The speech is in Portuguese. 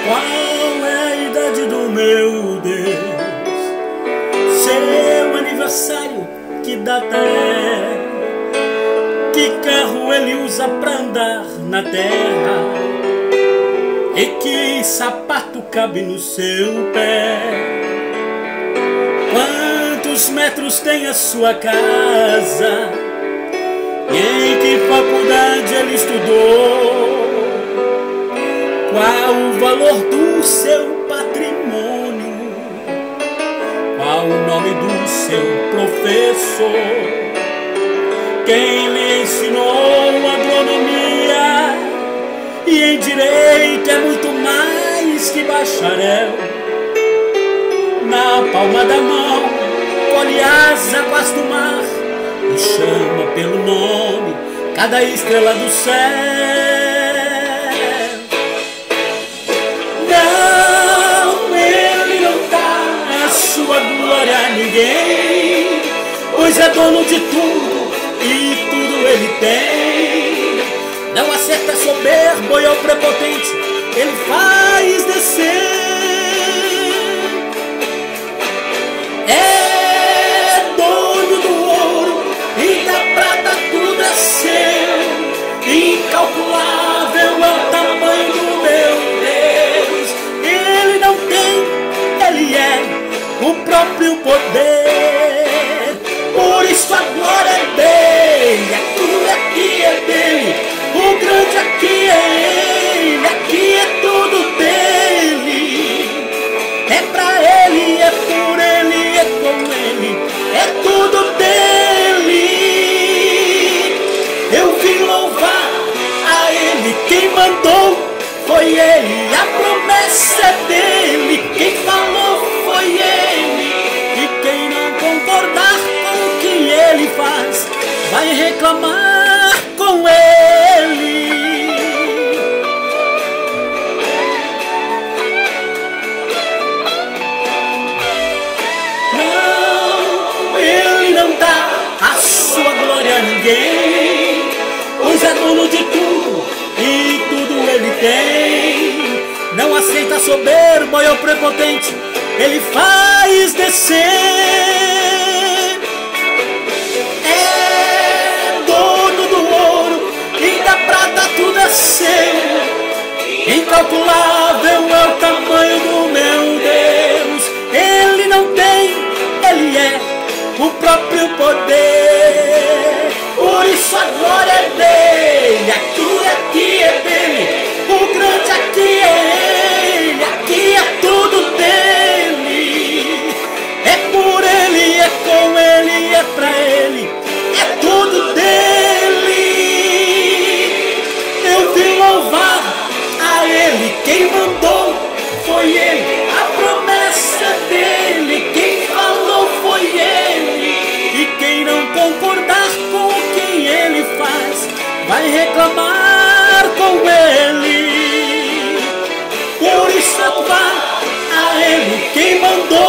Qual é a idade do meu Deus? Seu aniversário, que data é? Que carro ele usa pra andar na terra? E que sapato cabe no seu pé? Quantos metros tem a sua casa? E em que faculdade ele estudou? Qual o valor do seu patrimônio? Qual o nome do seu professor? Quem lhe ensinou agronomia? E em direito é muito mais que bacharel. Na palma da mão colhe as águas do mar e chama pelo nome cada estrela do céu. Não, ele não dá a sua glória a ninguém, pois é dono de tudo e tudo ele tem. Não acerta soberbo e ao prepotente, ele faz descer. É dono do ouro e da prata, tudo é seu. Incalculável é o tamanho do meu Deus. Ele não tem, ele é o próprio poder. Por isso a glória é dele, tudo aqui é dele. O grande aqui é ele, aqui é tudo dele. É pra ele, é por ele, é com ele, é tudo dele. Eu vim louvar a ele, quem mandou foi ele, a promessa é dele, quem falou foi ele. E quem não concordar com o que ele faz, vai reclamar com ele. Não, ele não dá a sua glória a ninguém, pois é dono de tudo e tudo ele tem. Não aceita soberbo e o prepotente, ele faz descer. É dono do ouro e da prata, tudo é seu. Incalculável é o tamanho do meu Deus. Ele não tem, ele é o próprio poder. Por isso a glória é dele, aqui é dele. O grande aqui é ele, aqui é tudo dele. É por ele, é com ele, é pra ele, é tudo dele. Eu vim louvar a ele, quem mandou foi ele, a promessa é dele, quem falou foi ele. E quem não concordar com o que ele faz, vai reclamar com ele. Por isso louvar a ele, quem mandou